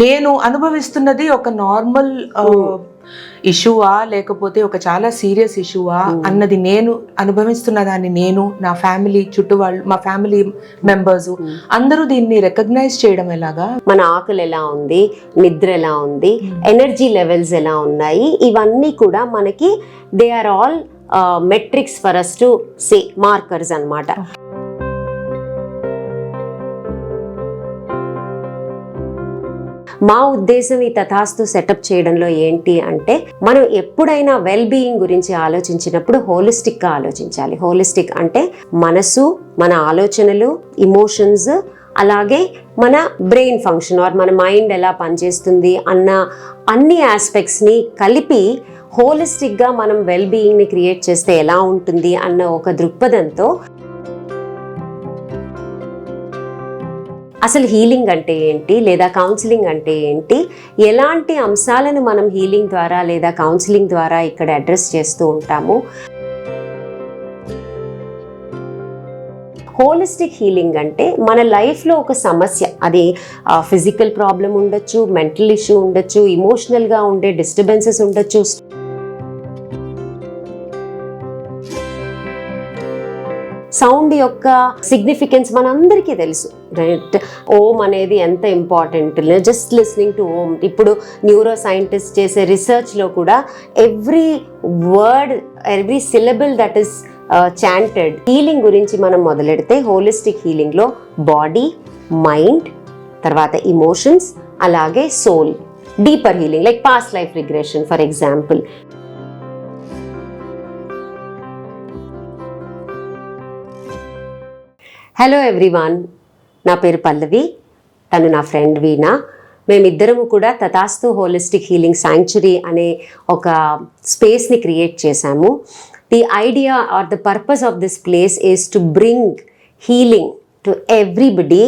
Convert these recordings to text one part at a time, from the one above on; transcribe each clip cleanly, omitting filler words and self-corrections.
నేను అనుభవిస్తున్నది ఒక నార్మల్ ఇష్యూవా లేకపోతే ఒక చాలా సీరియస్ ఇష్యూవా అన్నది నేను అనుభవిస్తున్న దాన్ని నేను, నా ఫ్యామిలీ చుట్టూ వాళ్ళు, మా ఫ్యామిలీ మెంబర్స్ అందరూ దీన్ని రికగ్నైజ్ చేయడం ఎలాగా, మన ఆకలి ఎలా ఉంది, నిద్ర ఎలా ఉంది, ఎనర్జీ లెవెల్స్ ఎలా ఉన్నాయి, ఇవన్నీ కూడా మనకి they are all metrics for us to say, markers అన్నమాట. మా ఉద్దేశం ఈ తథాస్తు సెటప్ చేయడంలో ఏంటి అంటే, మనం ఎప్పుడైనా వెల్ బీయింగ్ గురించి ఆలోచించినప్పుడు హోలిస్టిక్గా ఆలోచించాలి. హోలిస్టిక్ అంటే మనసు, మన ఆలోచనలు, ఇమోషన్స్, అలాగే మన బ్రెయిన్ ఫంక్షన్ ఆర్ మన మైండ్ ఎలా పనిచేస్తుంది అన్న అన్ని ఆస్పెక్ట్స్ని కలిపి హోలిస్టిక్గా మనం వెల్ బీయింగ్ని క్రియేట్ చేస్తే ఎలా ఉంటుంది అన్న ఒక దృక్పథంతో అసలు హీలింగ్ అంటే ఏంటి, లేదా కౌన్సిలింగ్ అంటే ఏంటి, ఎలాంటి అంశాలను మనం హీలింగ్ ద్వారా లేదా కౌన్సిలింగ్ ద్వారా ఇక్కడ అడ్రస్ చేస్తూ ఉంటాము. హోలిస్టిక్ హీలింగ్ అంటే మన లైఫ్లో ఒక సమస్య, అది ఫిజికల్ ప్రాబ్లం ఉండొచ్చు, మెంటల్ ఇష్యూ ఉండొచ్చు, ఇమోషనల్గా ఉండే డిస్టర్బెన్సెస్ ఉండొచ్చు, సౌండ్ యొక్క సిగ్నిఫికెన్స్ మనందరికీ తెలుసు, రైట్? ఓం అనేది ఎంత important, just listening to Om. ఇప్పుడు న్యూరో సైంటిస్ట్ చేసే రీసెర్చ్లో కూడా every word, every syllable that is chanted. Healing గురించి మనం మొదలెడితే హోలిస్టిక్ హీలింగ్లో బాడీ, మైండ్, తర్వాత ఇమోషన్స్, అలాగే soul. Deeper healing like past life regression for example. Hello everyone, నా పేరు పల్లవి, తను నా ఫ్రెండ్ వీణా. మేమిద్దరము కూడా తథాస్తు హోలిస్టిక్ హీలింగ్ శాంక్చురీ అనే ఒక స్పేస్ని క్రియేట్ చేశాము. The idea or the purpose of this place is to bring healing to everybody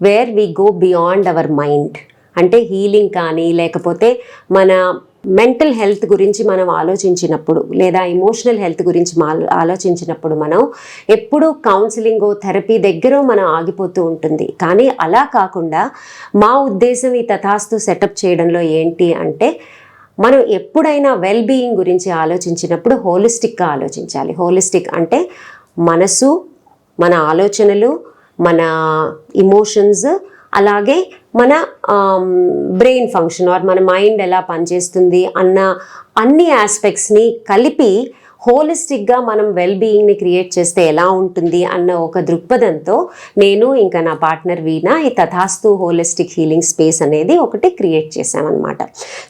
where we go beyond our mind. అంటే హీలింగ్ కానీ లేకపోతే మన మెంటల్ హెల్త్ గురించి మనం ఆలోచించినప్పుడు, లేదా ఇమోషనల్ హెల్త్ గురించి ఆలోచించినప్పుడు మనం ఎప్పుడు కౌన్సిలింగ్, థెరపీ దగ్గర మనం ఆగిపోతూ ఉంటుంది. కానీ అలా కాకుండా మా ఉద్దేశం ఈ తథాస్తు సెటప్ చేయడంలో ఏంటి అంటే, మనం ఎప్పుడైనా వెల్ బీయింగ్ గురించి ఆలోచించినప్పుడు హోలిస్టిక్గా ఆలోచించాలి. హోలిస్టిక్ అంటే మనసు, మన ఆలోచనలు, మన ఇమోషన్స్, అలాగే మన బ్రెయిన్ ఫంక్షన్ ఆర్ మన మైండ్ ఎలా పనిచేస్తుంది అన్న అన్ని ఆస్పెక్ట్స్ని కలిపి హోలిస్టిక్గా మనం వెల్ బీయింగ్ని క్రియేట్ చేస్తే ఎలా ఉంటుంది అన్న ఒక దృక్పథంతో నేను ఇంకా నా పార్ట్నర్ వీణా ఈ తథాస్తు హోలిస్టిక్ హీలింగ్ స్పేస్ అనేది ఒకటి క్రియేట్ చేసామన్నమాట.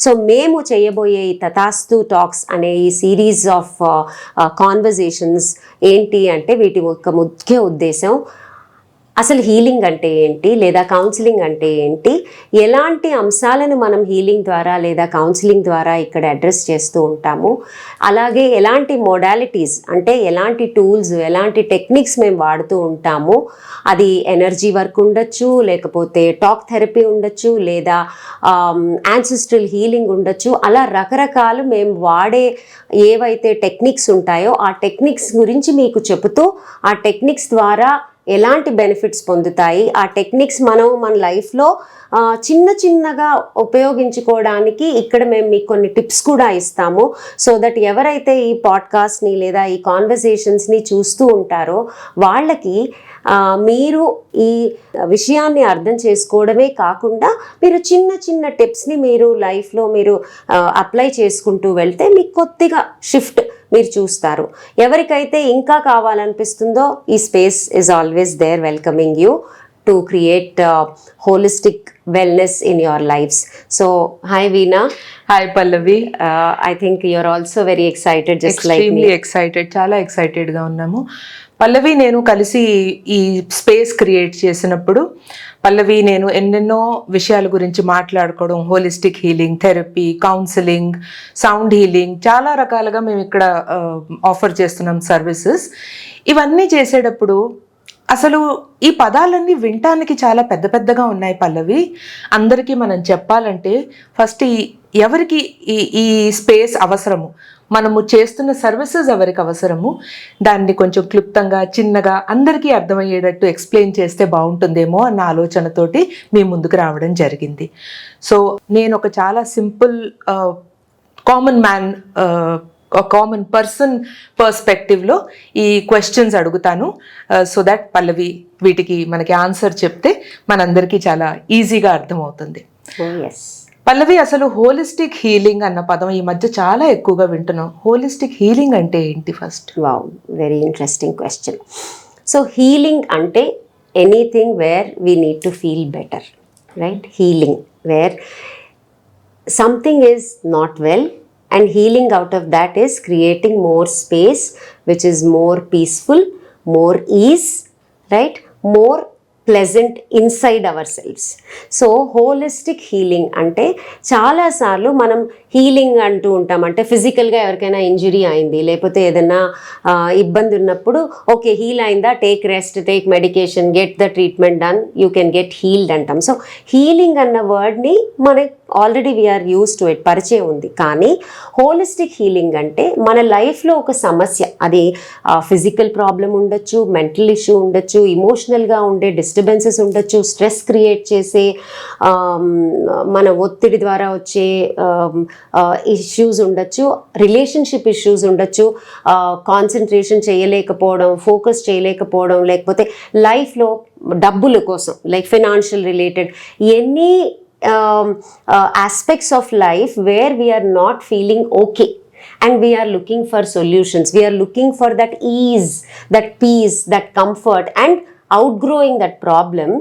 సో మేము చేయబోయే ఈ తథాస్తు టాక్స్ అనే ఈ సిరీస్ ఆఫ్ కాన్వర్జేషన్స్ ఏంటి అంటే, వీటి యొక్క ముఖ్య ఉద్దేశం అసలు హీలింగ్ అంటే ఏంటి, లేదా కౌన్సిలింగ్ అంటే ఏంటి, ఎలాంటి అంశాలను మనం హీలింగ్ ద్వారా లేదా కౌన్సిలింగ్ ద్వారా ఇక్కడ అడ్రస్ చేస్తూ ఉంటాము, అలాగే ఎలాంటి మోడాలిటీస్ అంటే ఎలాంటి టూల్స్, ఎలాంటి టెక్నిక్స్ మేము వాడుతూ ఉంటాము. అది ఎనర్జీ వర్క్ ఉండొచ్చు, లేకపోతే టాక్ థెరపీ ఉండొచ్చు, లేదా యాన్సిస్ట్రల్ హీలింగ్ ఉండొచ్చు. అలా రకరకాలు మేము వాడే ఏవైతే టెక్నిక్స్ ఉంటాయో ఆ టెక్నిక్స్ గురించి మీకు చెబుతూ, ఆ టెక్నిక్స్ ద్వారా ఎలాంటి బెనిఫిట్స్ పొందుతాయి, ఆ టెక్నిక్స్ మనం మన లైఫ్లో చిన్న చిన్నగా ఉపయోగించుకోవడానికి ఇక్కడ మేము మీకు కొన్ని టిప్స్ కూడా ఇస్తాము. సో దట్ ఎవరైతే ఈ పాడ్కాస్ట్ని లేదా ఈ కాన్వర్సేషన్స్ని చూస్తూ ఉంటారో వాళ్ళకి మీరు ఈ విషయాన్ని అర్థం చేసుకోవడమే కాకుండా మీరు చిన్న చిన్న టిప్స్ని మీరు లైఫ్లో మీరు అప్లై చేసుకుంటూ వెళ్తే మీకు కొద్దిగా షిఫ్ట్ మీరు చూస్తారు. ఎవరికైతే ఇంకా కావాలనిపిస్తుందో ఈ space is always there welcoming you to create holistic wellness in your lives. So hi Veena. Hi Pallavi. I think you're also very excited just Extremely like me. excited, చాలా ఎక్సైటెడ్ గా ఉన్నాము. పల్లవి నేను కలిసి ఈ స్పేస్ క్రియేట్ చేసినప్పుడు పల్లవి నేను ఎన్నెన్నో విషయాల గురించి మాట్లాడుకోవడం, holistic healing, therapy, counselling, sound healing, చాలా రకాలుగా మేము ఇక్కడ ఆఫర్ చేస్తున్నాం సర్వీసెస్. ఇవన్నీ చేసేటప్పుడు అసలు ఈ పదాలన్నీ వినటానికి చాలా పెద్ద పెద్దగా ఉన్నాయి పల్లవి. అందరికీ మనం చెప్పాలంటే ఫస్ట్ ఎవరికి ఈ స్పేస్ అవసరము, మనము చేస్తున్న సర్వీసెస్ ఎవరికి అవసరము దాన్ని కొంచెం క్లుప్తంగా చిన్నగా అందరికీ అర్థమయ్యేటట్టు ఎక్స్ప్లెయిన్ చేస్తే బాగుంటుందేమో అన్న ఆలోచనతోటి మీ ముందుకు రావడం జరిగింది. సో నేను ఒక చాలా simple common man common person పర్స్పెక్టివ్లో ఈ క్వశ్చన్స్ అడుగుతాను, సో దట్ పల్లవి వీటికి మనకి ఆన్సర్ చెప్తే మనందరికీ చాలా ఈజీగా అర్థమవుతుంది. పల్లవి, అసలు హోలిస్టిక్ హీలింగ్ అన్న పదం ఈ మధ్య చాలా ఎక్కువగా వింటున్నాం. హోలిస్టిక్ హీలింగ్ అంటే ఏంటి first? Wow, very interesting question. So healing అంటే anything where we need to feel better, right? Healing where something is not well, and healing out of that is creating more space which is more peaceful, more ease, right? More pleasant inside our selfs. So holistic healing అంటే చాలాసార్లు మనం healing అంటూ ఉంటాం, అంటే ఫిజికల్గా ఎవరికైనా injury అయింది లేకపోతే ఏదైనా ఇబ్బంది ఉన్నప్పుడు ఓకే హీల్ అయిందా, take rest, take medication, get the treatment done, you can get healed అంటాం. సో హీలింగ్ అన్న వర్డ్ని మనకి already we're used to it, పరిచయం ఉంది. కానీ హోలిస్టిక్ హీలింగ్ అంటే మన లైఫ్లో ఒక సమస్య, అది ఫిజికల్ ప్రాబ్లం ఉండొచ్చు, మెంటల్ ఇష్యూ ఉండొచ్చు, ఇమోషనల్గా ఉండే డిస్టర్బెన్సెస్ ఉండొచ్చు, స్ట్రెస్ క్రియేట్ చేసే మన ఒత్తిడి ద్వారా వచ్చే ఇష్యూస్ ఉండొచ్చు, రిలేషన్షిప్ ఇష్యూస్ ఉండొచ్చు, కాన్సన్ట్రేషన్ చేయలేకపోవడం, ఫోకస్ చేయలేకపోవడం, లేకపోతే లైఫ్లో డబ్బుల కోసం like financial related any aspects of life where we are not feeling okay and we are looking for solutions, we are looking for that ease, that peace, that comfort, and outgrowing that problem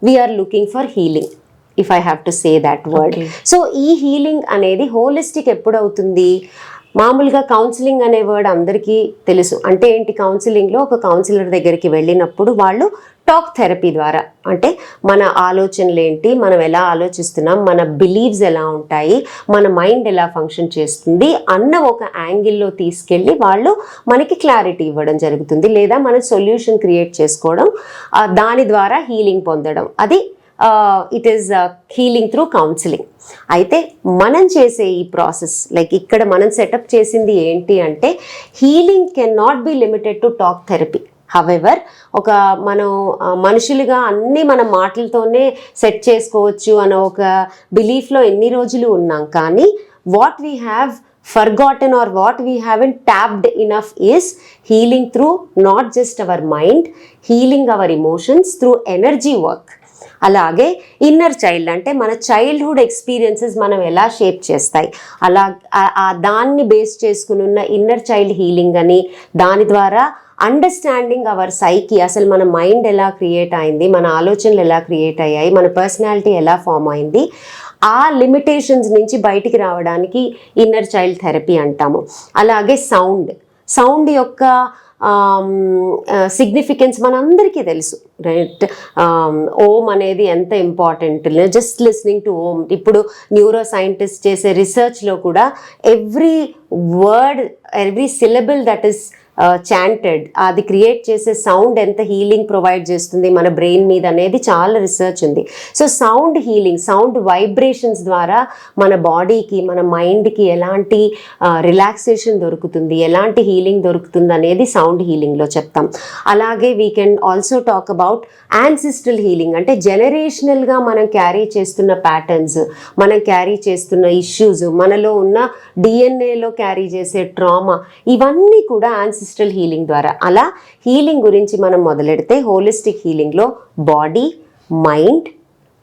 we are looking for healing, if I have to say that word. Okay. So ee healing anedi holistic eppudu avutundi? మామూలుగా counselling అనే word అందరికీ తెలుసు. అంటే ఏంటి, కౌన్సిలింగ్లో ఒక councillor దగ్గరికి వెళ్ళినప్పుడు వాళ్ళు టాక్ థెరపీ ద్వారా, అంటే మన ఆలోచనలు ఏంటి, మనం ఎలా ఆలోచిస్తున్నాం, మన బిలీవ్స్ ఎలా ఉంటాయి, మన మైండ్ ఎలా ఫంక్షన్ చేస్తుంది అన్న ఒక యాంగిల్లో తీసుకెళ్ళి వాళ్ళు మనకి క్లారిటీ ఇవ్వడం జరుగుతుంది, లేదా మన సొల్యూషన్ క్రియేట్ చేసుకోవడం, దాని ద్వారా హీలింగ్ పొందడం, అది it is healing through counselling. అయితే మనం చేసే ఈ ప్రాసెస్, లైక్ ఇక్కడ మనం సెటప్ చేసింది ఏంటి అంటే, healing can not be limited to talk therapy. However, ఒక మనం మనుషులుగా అన్నీ మన మాటలతోనే సెట్ చేసుకోవచ్చు అన్న ఒక బిలీఫ్లో ఎన్ని రోజులు ఉన్నాం. కానీ what we have forgotten or what we haven't tapped enough is healing through not just our mind, healing our emotions through energy work. అలాగే ఇన్నర్ చైల్డ్ అంటే మన చైల్డ్హుడ్ ఎక్స్పీరియన్సెస్ మనం ఎలా షేప్ చేస్తాయి, అలా దాన్ని బేస్ చేసుకుని ఉన్న ఇన్నర్ చైల్డ్ హీలింగ్ అని, దాని ద్వారా అండర్స్టాండింగ్ అవర్ సైకి, అసలు మన మైండ్ ఎలా క్రియేట్ అయింది, మన ఆలోచనలు ఎలా క్రియేట్ అయ్యాయి, మన పర్సనాలిటీ ఎలా ఫామ్ అయింది, ఆ లిమిటేషన్స్ నుంచి బయటికి రావడానికి ఇన్నర్ చైల్డ్ థెరపీ అంటాము. అలాగే సౌండ్ యొక్క సిగ్నిఫికెన్స్ మనందరికీ తెలుసు, రైట్? ఓం అనేది ఎంత important, just listening to Om. ఇప్పుడు న్యూరో సైంటిస్ట్ చేసే రీసెర్చ్లో కూడా every word, every syllable that is chanted, అది క్రియేట్ చేసే సౌండ్ ఎంత హీలింగ్ ప్రొవైడ్ చేస్తుంది మన బ్రెయిన్ మీద అనేది చాలా రీసెర్చ్ ఉంది. So sound healing, sound vibrations ద్వారా మన బాడీకి, మన మైండ్కి ఎలాంటి రిలాక్సేషన్ దొరుకుతుంది, ఎలాంటి హీలింగ్ దొరుకుతుంది అనేది సౌండ్ హీలింగ్లో చెప్తాం. అలాగే we can also talk about ancestral healing, అంటే జనరేషనల్గా మనం క్యారీ చేస్తున్న ప్యాటర్న్స్, మనం క్యారీ చేస్తున్న ఇష్యూస్, మనలో ఉన్న డిఎన్ఏలో క్యారీ చేసే ట్రామా, ఇవన్నీ కూడా యాన్సిస్ట్రల్ హీలింగ్ ద్వారా. అలా హీలింగ్ గురించి మనం మొదలెడితే హోలిస్టిక్ హీలింగ్లో బాడీ, మైండ్,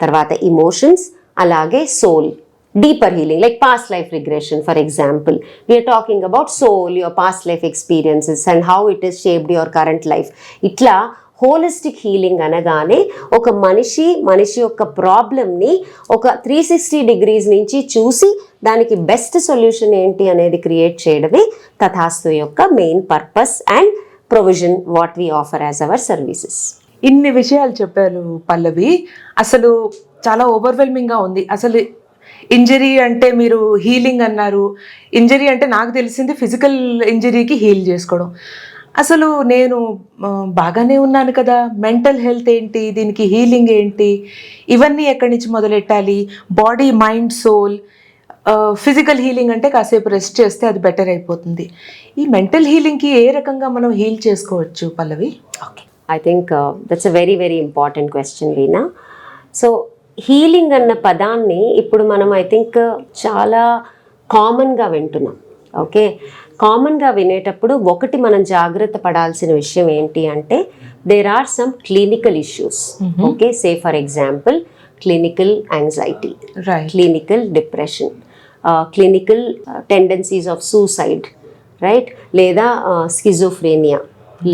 తర్వాత ఇమోషన్స్, అలాగే soul, deeper healing like past life regression for example, we're talking about soul, your past life experiences and how it is shaped your current life. ఇట్లా holistic healing అనగానే ఒక మనిషి యొక్క ప్రాబ్లమ్ని ఒక 360 డిగ్రీస్ నుంచి చూసి దానికి బెస్ట్ సొల్యూషన్ ఏంటి అనేది క్రియేట్ చేయడమే తథాస్తు యొక్క main purpose and provision what we offer as our services. ఇన్ని విషయాలు చెప్పారు పల్లవి, అసలు చాలా ఓవర్వెల్మింగ్గా ఉంది. అసలు ఇంజరీ అంటే మీరు హీలింగ్ అన్నారు, ఇంజరీ అంటే నాకు తెలిసింది ఫిజికల్ ఇంజరీకి హీల్ చేసుకోవడం. అసలు నేను బాగానే ఉన్నాను కదా, మెంటల్ హెల్త్ ఏంటి, దీనికి హీలింగ్ ఏంటి, ఇవన్నీ ఎక్కడి నుంచి మొదలెట్టాలి, body, mind, soul, physical healing అంటే కాసేపు రెస్ట్ చేస్తే అది బెటర్ అయిపోతుంది. ఈ మెంటల్ హీలింగ్కి ఏ రకంగా మనం హీల్ చేసుకోవచ్చు Pallavi? Okay, I think that's a very very important question Veena. So healing అన్న పదాన్ని ఇప్పుడు మనం ఐ థింక్ చాలా కామన్గా వింటున్నాం. ఓకే, కామన్గా వినేటప్పుడు ఒకటి మనం జాగ్రత్త పడాల్సిన విషయం ఏంటి అంటే there are some clinical issues. Okay, say for example clinical anxiety, clinical depression, clinical tendencies of suicide, right, లేదా స్కిజోఫ్రేనియా,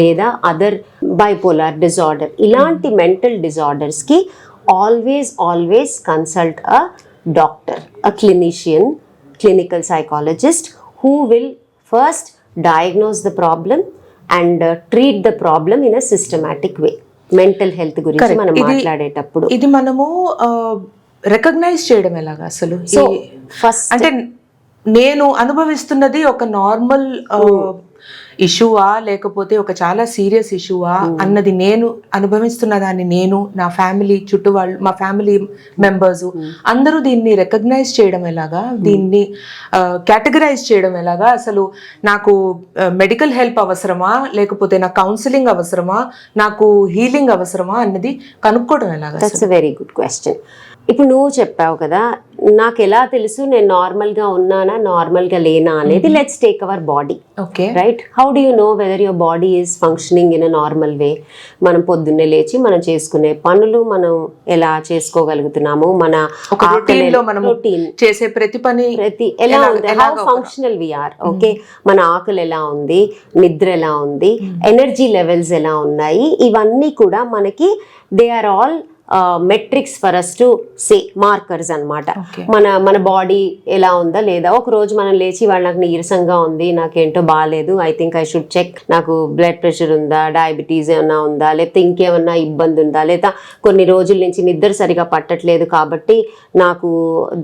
లేదా అదర్ బైపోలార్ డిజార్డర్. ఇలాంటి మెంటల్ డిజార్డర్స్కి always consult a doctor, a clinician, clinical psychologist who will first diagnose the problem and treat the problem in a systematic way. Mental health గురించి మనం మాట్లాడేటప్పుడు ఇది మనము recognise చేయడం ఎలాగా అసలు? సో ఫస్ట్ అంటే నేను అనుభవిస్తున్నది ఒక నార్మల్ ఇష్యూవా లేకపోతే ఒక చాలా సీరియస్ ఇష్యూవా అన్నది నేను అనుభవిస్తున్న దాన్ని నేను, నా ఫ్యామిలీ చుట్టూ వాళ్ళు, మా ఫ్యామిలీ మెంబర్స్ అందరూ దీన్ని రికగ్నైజ్ చేయడం ఎలాగా, దీన్ని కేటగరైజ్ చేయడం ఎలాగా? అసలు నాకు మెడికల్ హెల్ప్ అవసరమా లేకపోతే నాకు కౌన్సిలింగ్ అవసరమా, నాకు హీలింగ్ అవసరమా అన్నది కనుక్కోవడం ఎలాగా? That's a very good question. ఇప్పుడు నువ్వు చెప్పావు కదా, నాకు ఎలా తెలుసు నేను నార్మల్గా ఉన్నానా నార్మల్గా లేనా అనేది. Let's take our body. Okay, right, how do you know whether your body is functioning in a normal వే? మనం పొద్దున్నే లేచి మనం చేసుకునే పనులు మనం ఎలా చేసుకోగలుగుతున్నాము, మన రొటీన్ చేసే ప్రతి ఎలా ఉంది, how functional we are. Okay, మన ఆకలి ఎలా ఉంది, నిద్ర ఎలా ఉంది, ఎనర్జీ లెవెల్స్ ఎలా ఉన్నాయి, ఇవన్నీ కూడా మనకి they are all metrics for us to say, markers అనమాట. మన బాడీ ఎలా ఉందా లేదా. ఒక రోజు మనం లేచి వాళ్ళు నాకు నీరసంగా ఉంది, నాకేంటో బాగాలేదు, I think I should check, నాకు బ్లడ్ ప్రెషర్ ఉందా, డయాబెటీస్ ఏమన్నా ఉందా, లేకపోతే ఇంకేమన్నా ఇబ్బంది ఉందా, లేదా కొన్ని రోజుల నుంచి నిద్ర సరిగా పట్టట్లేదు కాబట్టి నాకు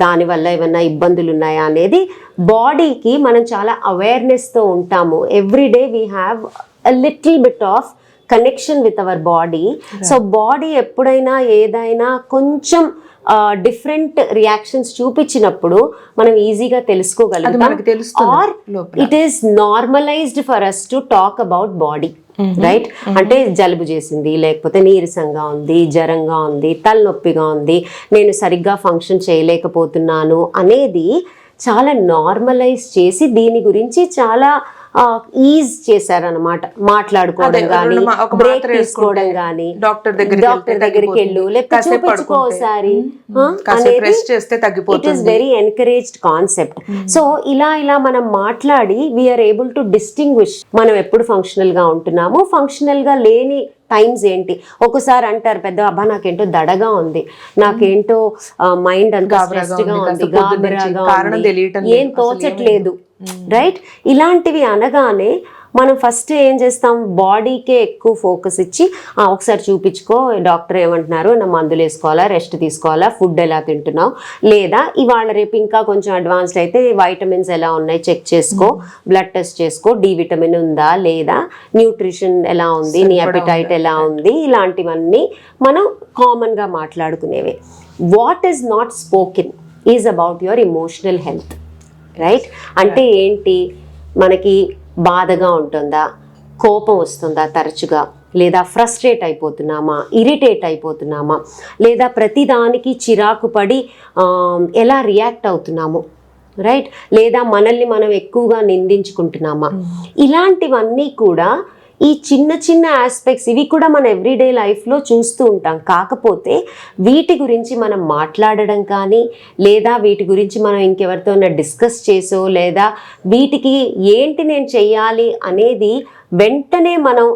దానివల్ల ఏమన్నా ఇబ్బందులు ఉన్నాయా అనేది బాడీకి మనం చాలా అవేర్నెస్తో ఉంటాము. Everyday we have a little bit of connection with our body. So body ఎప్పుడైనా ఏదైనా కొంచెం డిఫరెంట్ రియాక్షన్స్ చూపించినప్పుడు మనం ఈజీగా తెలుసుకోగలుగుతాం. Or it is normalized for us to talk about body, right. అంటే జలుబు చేసింది, లేకపోతే నీరసంగా ఉంది, జ్వరంగా ఉంది, తలనొప్పిగా ఉంది, నేను సరిగ్గా ఫంక్షన్ చేయలేకపోతున్నాను అనేది చాలా నార్మలైజ్ చేసి దీని గురించి చాలా ఈజ్ చేశారనమాట. మాట్లాడుకోవడం కానీ, బ్రేక్ తీసుకోవడం కానీ, డాక్టర్ దగ్గరికి వెళ్ళు, లేకపోతే చూపించుకోసారి అనేది it is very encouraged concept. So ఇలా మనం మాట్లాడి వీఆర్ ఏబుల్ టు డిస్టింగ్విష్ మనం ఎప్పుడు ఫంక్షనల్ గా ఉంటున్నాము, ఫంక్షనల్ గా లేని టైమ్స్ ఏంటి. ఒకసారి అంటారు పెద్ద, అబ్బా నాకేంటో దడగా ఉంది, నాకేంటో మైండ్ అంతా స్ట్రెస్డ్ గా ఉంది, గాబరాగా ఉంది, ఏం తోచట్లేదు, రైట్. ఇలాంటివి అనగానే మనం ఫస్ట్ ఏం చేస్తాం, బాడీకే ఎక్కువ ఫోకస్ ఇచ్చి ఒకసారి చూపించుకో, డాక్టర్ ఏమంటున్నారు, నా మందులు వేసుకోవాలా, రెస్ట్ తీసుకోవాలా, ఫుడ్ ఎలా తింటున్నావు, లేదా ఇవాళ రేపు ఇంకా కొంచెం అడ్వాన్స్డ్ అయితే వైటమిన్స్ ఎలా ఉన్నాయి చెక్ చేసుకో, బ్లడ్ టెస్ట్ చేసుకో, డి విటమిన్ ఉందా లేదా, న్యూట్రిషన్ ఎలా ఉంది, నీ అపిటైట్ ఎలా ఉంది, ఇలాంటివన్నీ మనం కామన్గా మాట్లాడుకునేవే. What is not spoken is about your emotional health, right. అంటే ఏంటి, మనకి బాధగా ఉంటుందా, కోపం వస్తుందా తరచుగా, లేదా ఫ్రస్ట్రేట్ అయిపోతున్నామా, ఇరిటేట్ అయిపోతున్నామా, లేదా ప్రతిదానికి చిరాకు పడి ఎలా రియాక్ట్ అవుతున్నాము, రైట్, లేదా మనల్ని మనం ఎక్కువగా నిందించుకుంటున్నామా. ఇలాంటివన్నీ కూడా ఈ చిన్న చిన్న ఆస్పెక్ట్స్, ఇవి కూడా మన ఎవ్రీడే లైఫ్లో చూస్తూ ఉంటాం. కాకపోతే వీటి గురించి మనం మాట్లాడడం కానీ, లేదా వీటి గురించి మనం ఇంకెవరితోనైనా డిస్కస్ చేసో, లేదా వీటికి ఏంటి నేను చెయ్యాలి అనేది వెంటనే మనం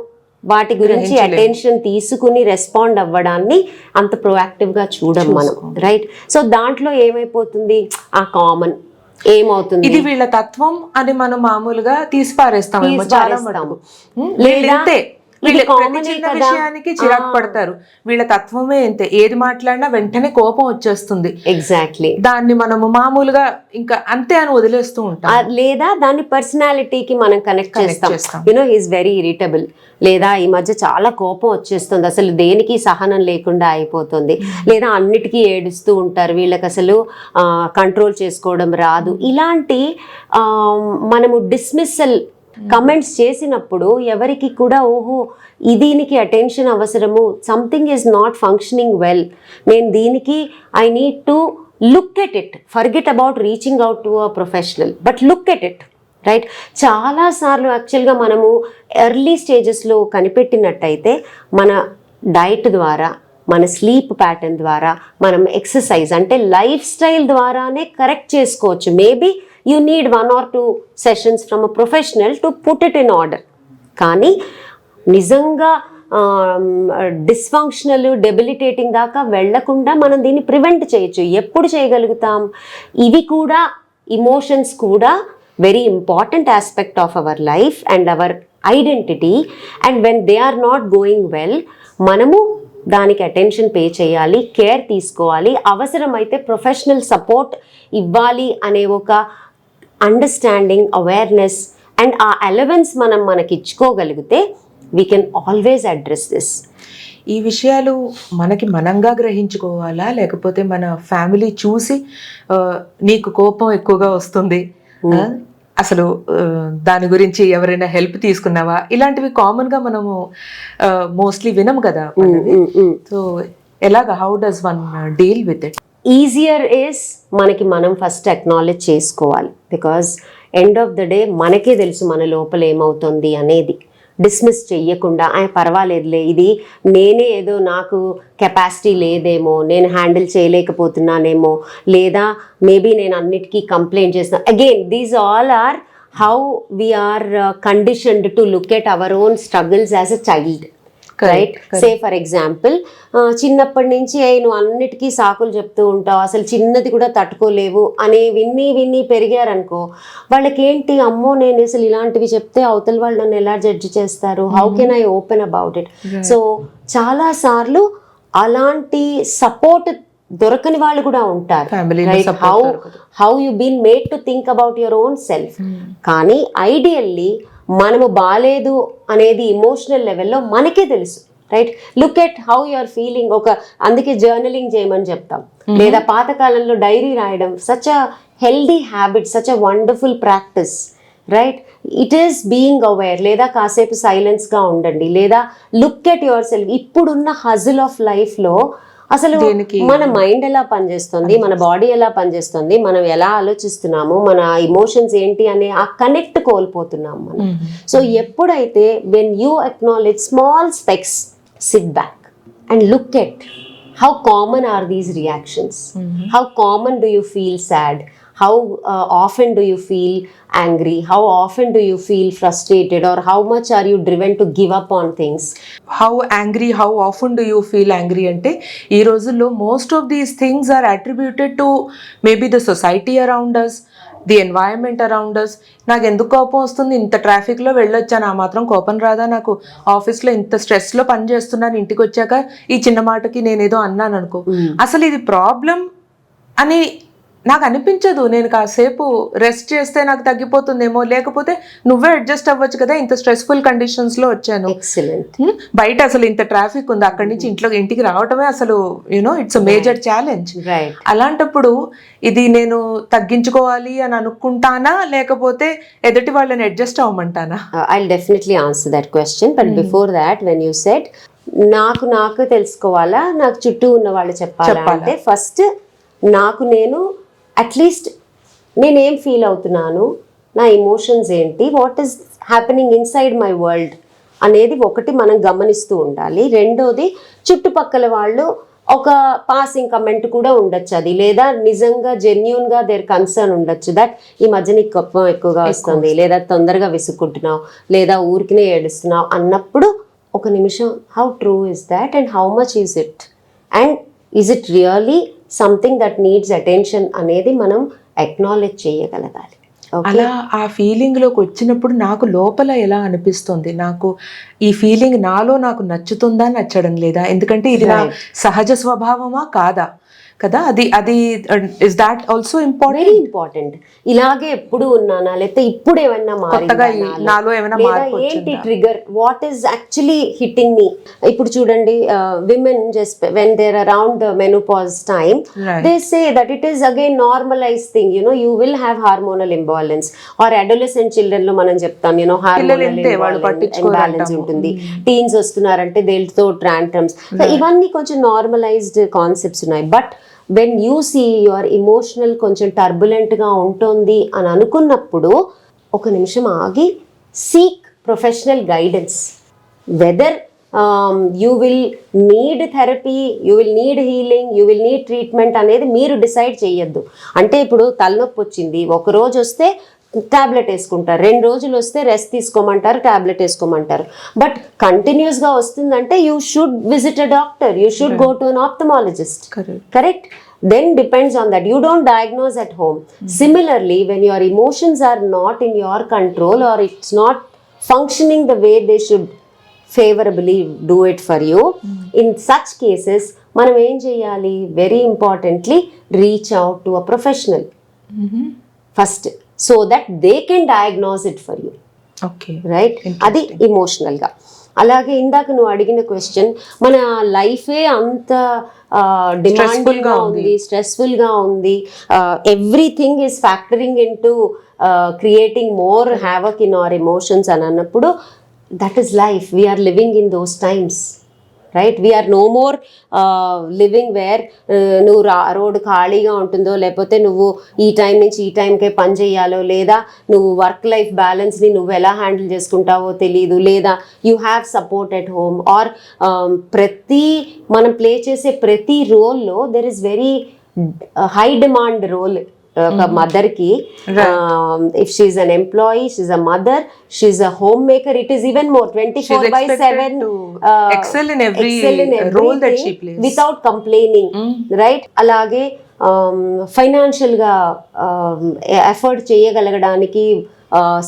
వాటి గురించి అటెన్షన్ తీసుకుని రెస్పాండ్ అవ్వడాన్ని అంత ప్రొయాక్టివ్గా చూడం మనం, రైట్. సో దాంట్లో ఏమైపోతుంది, ఆ కామన్ ఏమవుతుంది, ఇది వీళ్ళ తత్వం అని మనం మామూలుగా తీసిపారేస్తాం. లేదా వీళ్ళకి ప్రతి చిన్న విషయానికి చిరాకు పడతారు. వీళ్ళ తత్వమే అంతే, ఏది మాట్లాడినా వెంటనే కోపం వచ్చేస్తుంది. ఎగ్జాక్ట్లీ. దాన్ని మనము మామూలుగా ఇంకా అంతే అని వదిలేస్తూ ఉంటాం, లేదా దాని పర్సనాలిటీకి మనం కనెక్ట్ చేస్తాం. యూనో హీస్ వెరీ ఇరిటబుల్, లేదా ఈ మధ్య చాలా కోపం వచ్చేస్తుంది, అసలు దేనికి సహనం లేకుండా అయిపోతుంది, లేదా అన్నిటికీ ఏడుస్తూ ఉంటారు, వీళ్ళకి అసలు కంట్రోల్ చేసుకోవడం రాదు. ఇలాంటి మనము డిస్మిస్సల్ కమెంట్స్ చేసినప్పుడు ఎవరికి కూడా ఓహో దీనికి అటెన్షన్ అవసరము, something is not functioning well, నేను దీనికి I need to look at it, forget about reaching out to a professional, but look at it, right? చాలాసార్లు యాక్చువల్గా మనము ఎర్లీ స్టేజెస్లో కనిపెట్టినట్టయితే మన డైట్ ద్వారా, మన స్లీప్ ప్యాటర్న్ ద్వారా, మనం ఎక్సర్సైజ్ అంటే లైఫ్ స్టైల్ ద్వారానే కరెక్ట్ చేసుకోవచ్చు. Maybe you need 1 or 2 sessions from a professional to put it in order. కానీ నిజంగా డిస్ఫంక్షనల్, డెబిలిటేటింగ్ దాకా వెళ్లకుండా మనం దీన్ని ప్రివెంట్ చేయొచ్చు. ఎప్పుడు చేయగలుగుతాం? ఇవి కూడా, ఇమోషన్స్ కూడా very important aspect of our life and our identity, and when they are not going well, మనము దానికి అటెన్షన్ పే చేయాలి, కేర్ తీసుకోవాలి, అవసరమైతే ప్రొఫెషనల్ సపోర్ట్ ఇవ్వాలి అనే ఒక అండర్స్టాండింగ్, అవేర్నెస్ అండ్ ఆ అలవెన్స్ మనకి ఇచ్చుకోగలిగితే we can always address this. ఈ విషయాలు మనకి మనంగా గ్రహించుకోవాలా, లేకపోతే మన ఫ్యామిలీ చూసి నీకు కోపం ఎక్కువగా వస్తుంది, అసలు దాని గురించి ఎవరైనా హెల్ప్ తీసుకున్నావా, ఇలాంటివి కామన్ గా మనము మోస్ట్లీ వినం కదా. సో ఎలాగా, how does one deal with it? Easier is మనకి మనం ఫస్ట్ అక్నాలెడ్జ్ చేసుకోవాలి. Because end of the day మనకే తెలుసు మన లోపల ఏమవుతుంది అనేది. డిస్మిస్ చెయ్యకుండా పర్వాలేదులే, ఇది నేనే ఏదో నాకు కెపాసిటీ లేదేమో, నేను హ్యాండిల్ చేయలేకపోతున్నానేమో, లేదా మేబీ నేను అన్నిటికీ కంప్లైంట్ చేసిన. Again these all are how we're conditioned to look at our own struggles as a child, right? Say for example, చిన్నప్పటి నుంచి నువ్వు అన్నిటికీ సాకులు చెప్తూ ఉంటావు, అసలు చిన్నది కూడా తట్టుకోలేవు అనే విన్ని పెరిగారనుకో, వాళ్ళకి ఏంటి, అమ్మో నేను అసలు ఇలాంటివి చెప్తే అవతల వాళ్ళు నన్ను ఎలా జడ్జి చేస్తారు, how can I open about it? So చాలా సార్లు అలాంటి సపోర్ట్ దొరకని వాళ్ళు కూడా ఉంటారు, right? How you been made to think about your own self. కానీ ఐడియల్లీ మనము బాలేదు అనేది ఇమోషనల్ లెవెల్లో మనకే తెలుసు, right? Look at how you are feeling. అందుకే జర్నలింగ్ చేయమని చెప్తాం, లేదా పాతకాలంలో డైరీ రాయడం, such a healthy habit, such a wonderful practice, right? It is being aware. లేదా కాసేపు సైలెన్స్గా ఉండండి, లేదా లుక్ ఎట్ యువర్ సెల్ఫ్. ఇప్పుడున్న హజిల్ ఆఫ్ లైఫ్లో అసలు మన మైండ్ ఎలా పనిచేస్తుంది, మన బాడీ ఎలా పనిచేస్తుంది, మనం ఎలా ఆలోచిస్తున్నాము, మన ఇమోషన్స్ ఏంటి అనే ఆ కనెక్ట్ కోల్పోతున్నాం మనం. సో ఎప్పుడైతే when you acknowledge small specs, SIT back and look at how common are these reactions, how common do you feel sad, how often do you feel angry, how often do you feel frustrated, or how much are you driven to give up on things? How angry, how often do you feel angry ante ee రోజుల్లో most of these things are attributed to maybe the society around us, the environment around us. నాకు ఎందుకు కోపం వస్తుంది, ఇంత ట్రాఫిక్లో వెళ్ళొచ్చాను, ఆ మాత్రం కోపం రాదా నాకు? ఆఫీస్లో ఇంత స్ట్రెస్లో పని చేస్తున్నాను, ఇంటికి వచ్చాక ఈ చిన్న మాటకి నేనేదో అన్నాను అనుకో, అసలు ఇది ప్రాబ్లం అని నాకు అనిపించదు. నేను కాసేపు రెస్ట్ చేస్తే నాకు తగ్గిపోతుందేమో, లేకపోతే నువ్వే అడ్జస్ట్ అవ్వచ్చు కదా, ఇంత స్ట్రెస్ఫుల్ కండిషన్స్లో వచ్చాను, బయట అసలు ఇంత ట్రాఫిక్ ఉంది, అక్కడి నుంచి ఇంటికి రావటమే అసలు ఇట్స్ అ మేజర్ ఛాలెంజ్. అలాంటప్పుడు ఇది నేను తగ్గించుకోవాలి అని అనుకుంటానా, లేకపోతే ఎదుటి వాళ్ళని adjust అవ్వమంటానా? I'll definitely answer that question, but before that, when you said నాకు తెలుసుకోవాలా, నాకు చుట్టూ ఉన్న వాళ్ళు చెప్పాలా అంటే, ఫస్ట్ నాకు నేను అట్లీస్ట్ నేనేం ఫీల్ అవుతున్నాను, నా ఎమోషన్స్ ఏంటి, what is happening inside my world అనేది ఒకటి మనం గమనిస్తూ ఉండాలి. రెండోది, చుట్టుపక్కల వాళ్ళు ఒక పాసింగ్ కమెంట్ కూడా ఉండొచ్చు అది, లేదా నిజంగా జెన్యూన్గా దేర్ కన్సర్న్ ఉండొచ్చు, దట్ ఈ మధ్య నీకు కోపం ఎక్కువగా వస్తుంది, లేదా తొందరగా విసుక్కుంటున్నావు, లేదా ఊరికినే ఏడుస్తున్నావు అన్నప్పుడు ఒక నిమిషం, how true is that and how much is it, and is it really something that needs attention అనేది మనం అక్నాలెడ్జ్ చేయగలగాలి. అలా ఆ ఫీలింగ్ లోకి వచ్చినప్పుడు నాకు లోపల ఎలా అనిపిస్తుంది, నాకు ఈ ఫీలింగ్ నాలో నాకు నచ్చుతుందా నచ్చడం లేదా, ఎందుకంటే ఇది నా సహజ స్వభావమా కాదా కదా, అది is that also important. Very important. ఇలాగే ఎప్పుడు ఉన్నానా, లేకపోతే ఇప్పుడు ఏమన్నా కొత్తగా నాలో ఏమైనా మార్పు ఏంటి trigger, what is actually hitting me. ఇప్పుడు చూడండి, women just when they're around the menopause time, they say that it is again normalize thing, you will have hormonal imbalance. Or adolescent children లో మనం చెప్తాం, హార్మోనల్ ఇంబాలెన్స్ ఉంటుంది. Teens వస్తున్నారంటే దేల్తో tantrums, ఇవన్నీ కొంచెం normalized concepts ఉన్నాయి. But when you see your emotional కొంచెం టర్బులెంట్గా ఉంటుంది అని అనుకున్నప్పుడు ఒక నిమిషం ఆగి seek professional guidance. Whether you will need therapy, you will need healing, you will need treatment అనేది మీరు డిసైడ్ చేయొద్దు. అంటే ఇప్పుడు తలనొప్పి వచ్చింది, ఒక రోజు వస్తే ట్యాబ్లెట్ వేసుకుంటారు, 2 రోజులు వస్తే రెస్ట్ తీసుకోమంటారు, ట్యాబ్లెట్ వేసుకోమంటారు. బట్ కంటిన్యూస్గా వస్తుందంటే you should visit a doctor, you should go to an ophthalmologist. Correct? Then depends on that. You don't diagnose at home. Similarly, when your emotions are not in your control or it's not functioning the way they should favorably do it for you, in such cases, మనం ఏం చేయాలి? Very importantly, reach out to a professional first, so that they can diagnose it for you. Okay. Right? అది emotional గా. అలాగే ఇందాక నువ్వు అడిగిన question, మన లైఫే అంత డిమాండింగ్ గా ఉంది, స్ట్రెస్ఫుల్ గా ఉంది, everything is factoring in to creating more havoc in our emotions అని అన్నప్పుడు, that is life. We're living in those times, right? We're no more living where నువ్వు రోడ్డు ఖాళీగా ఉంటుందో, లేకపోతే నువ్వు ఈ టైం నుంచి ఈ టైంకే పని చేయాలో, లేదా నువ్వు వర్క్ లైఫ్ బ్యాలెన్స్ని నువ్వు ఎలా హ్యాండిల్ చేసుకుంటావో తెలియదు, లేదా you have support at home. Or మనం ప్లే చేసే ప్రతి రోల్లో there is very high demand role. ఒక మదర్కి, if she's an employee, she's a mother, she's a home maker, it is even more 24/7 excel in every role that she plays without complaining, right? అలాగే financial గా effort చేయగలగడానికి,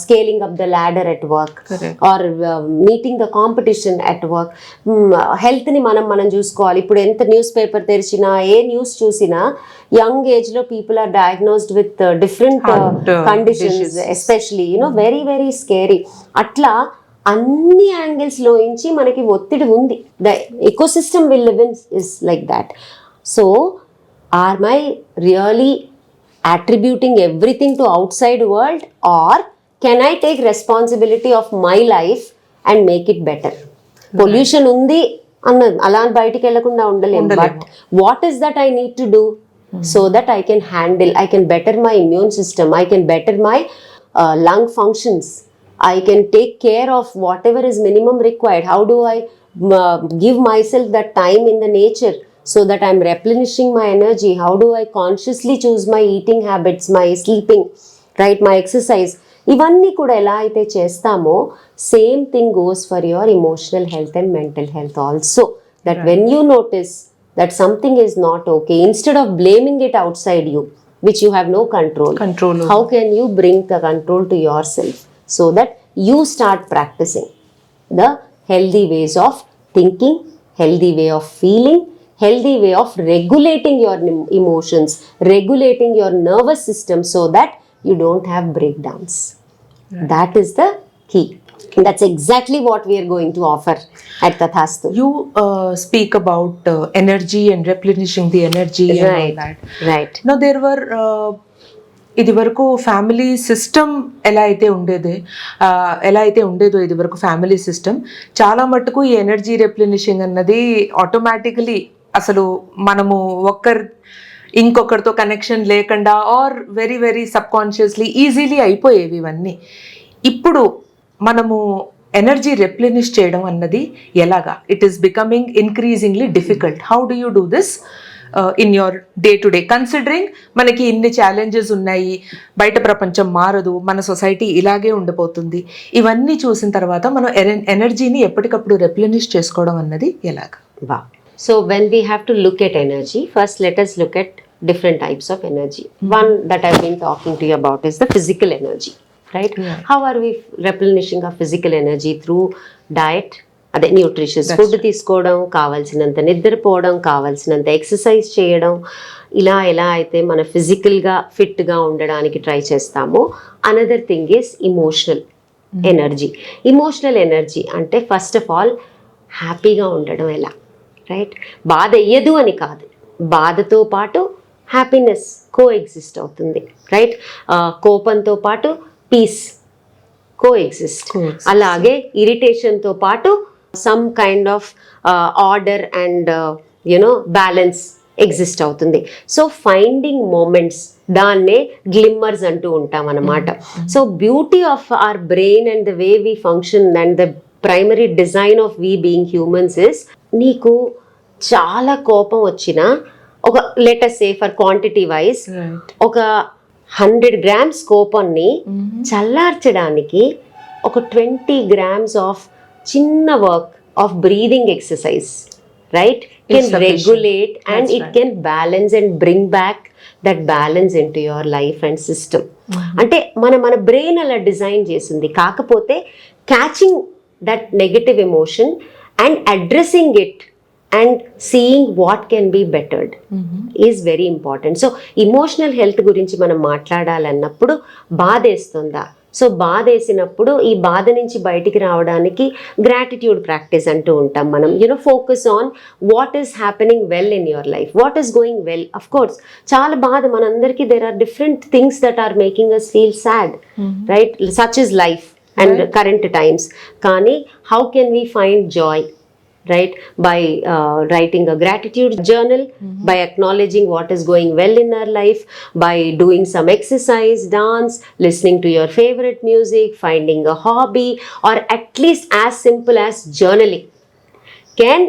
scaling up the ladder at work. Correct. or meeting the competition at work. Health ని మనం చూసుకోవాలి. ఇప్పుడు ఎంత news paper తెరిచినా, ఏ news చూసినా, యంగ్ ఏజ్ లో people are diagnosed with different conditions, especially very very scary. అట్లా అన్ని యాంగిల్స్ లోంచి మనకి ఒత్తిడి ఉంది. The ecosystem will live in is like that. So are my really attributing everything to outside world, or can I take responsibility of my life and make it better? Pollution undi అన్నది అలా బయటికి వెళ్ళకుండా ఉండలేము. But what is that I need to do so that I can handle, I can better my immune system, I can better my lung functions, I can take care of what ever is minimum required. How do I give my self that time in the nature so that I'm replenishing my energy? How do I consciously choose my eating habits, my sleeping, right, my exercise? ఇవన్నీ కూడా ఎలా అయితే చేస్తామో, same thing goes for your emotional health and mental health also. That when you notice that something is not okay, instead of blaming it outside you, which you have no control, how can you bring the control to yourself so that you start practicing the healthy ways of thinking, healthy way of feeling, healthy way of regulating your emotions, regulating your nervous system so that you don't have breakdowns. Right. That is the key. That's exactly what we are going to offer at Tathastu. You speak about energy and replenishing the energy, right, and all that. Right. Now there were ఇది వరకు family system ఎలా అయితే ఉండేదో ఇది వరకు family system చాలా మట్టుకు ఈ ఎనర్జీ రెప్లెనిషింగ్ అన్నది ఆటోమేటికలీ అసలు మనము ఇంకొకరితో కనెక్షన్ లేకుండా ఆర్ వెరీ వెరీ సబ్కాన్షియస్లీ ఈజీలీ అయిపోయేవి ఇవన్నీ. ఇప్పుడు మనము ఎనర్జీ రెప్లెనిష్ చేయడం అన్నది ఎలాగా? It is becoming increasingly difficult. How do you do this in your day to day, considering మనకి ఇన్ని ఛాలెంజెస్ ఉన్నాయి, బయట ప్రపంచం మారదు, మన సొసైటీ ఇలాగే ఉండిపోతుంది, ఇవన్నీ చూసిన తర్వాత మనం ఎనర్జీని ఎప్పటికప్పుడు రెప్లెనిష్ చేసుకోవడం అన్నది ఎలాగా? So when we have to look at energy, first let us look at different types of energy. One that I've been talking to you about is the physical energy, right? Yeah. How are we replenishing our physical energy? Through diet, అదే nutritious food తీసుకోవడం, కావాల్సినంత నిద్రపోవడం, కావాల్సినంత exercise చేయడం. ఇలా ఎలా అయితే మన ఫిజికల్గా ఫిట్గా ఉండడానికి ట్రై చేస్తామో, another thing is emotional energy. Emotional energy అంటే ఫస్ట్ ఆఫ్ ఆల్ హ్యాపీగా ఉండడం ఎలా, రైట్? బాధ వెయ్యదు అని కాదు, బాధతో పాటు హ్యాపీనెస్ కో ఎగ్జిస్ట్ అవుతుంది, రైట్? కోపంతో పాటు పీస్ కో ఎగ్జిస్ట్. అలాగే ఇరిటేషన్తో పాటు some kind of order and balance exist అవుతుంది. సో ఫైండింగ్ మూమెంట్స్, దాన్నే గ్లిమ్మర్స్ అంటూ ఉంటాం అన్నమాట. So beauty of our brain and the way we function and the primary design of we being humans is, నీకు చాలా కోపం వచ్చినా ఒక let us say for quantity wise ఒక 100 grams కోపాన్ని చల్లార్చడానికి ఒక 20 grams ఆఫ్ చిన్న work of breathing exercise, right, can regulate and it can balance and bring back that balance in to your life and system. అంటే మన బ్రెయిన్ అలా design చేసింది. కాకపోతే catching that negative emotion and addressing it and seeing what can be bettered is very important. So emotional health గురించి మనం మాట్లాడాలన్నప్పుడు బాధేస్తుందా, so బాధేసినప్పుడు ఈ బాధ నుంచి బయటికి రావడానికి గ్రాటిట్యూడ్ ప్రాక్టీస్ అంటూ ఉంటాం మనం. Focus on what is happening well in your life, what is going well. Of course చాలా బాధ మనందరికీ, there are different things that are making us feel sad, right? Such is life and current times. కానీ how can we find joy, right? By writing a gratitude journal, by acknowledging what is going well in our life, by doing some exercise, dance, listening to your favorite music, finding a hobby, or at least as simple as journaling can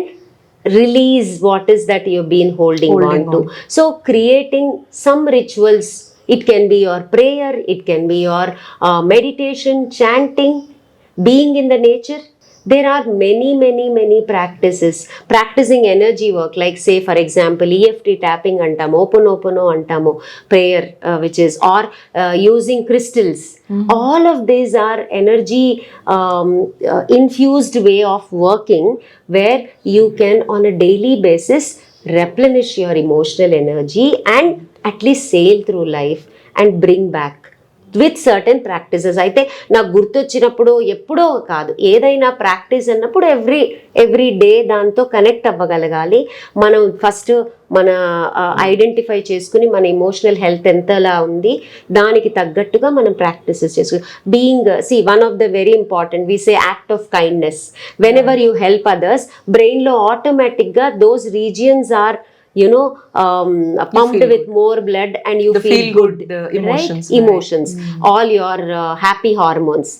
release what is that you've been holding on to. So creating some rituals, it can be your prayer, it can be your meditation, chanting, being in the nature. There are many practices. Practicing energy work, like say for example EFT tapping antamo, Ho'oponopono antamo, prayer which is, or using crystals. All of these are energy infused way of working, where you can on a daily basis replenish your emotional energy and at least sail through life and bring back with certain practices. అయితే నాకు గుర్తొచ్చినప్పుడు ఎప్పుడో కాదు, ఏదైనా practice అన్నప్పుడు every day దాంతో connect అవ్వగలగాలి. మనం first మన identify చేసుకుని మన ఎమోషనల్ హెల్త్ ఎంతలా ఉంది, దానికి తగ్గట్టుగా మనం ప్రాక్టీసెస్ చేసుకుని being one of the very important we say act of kindness. Whenever you help others, బ్రెయిన్లో ఆటోమేటిక్గా those regions are pumped with more blood and you feel good, emotions, right? Emotions, all your happy hormones,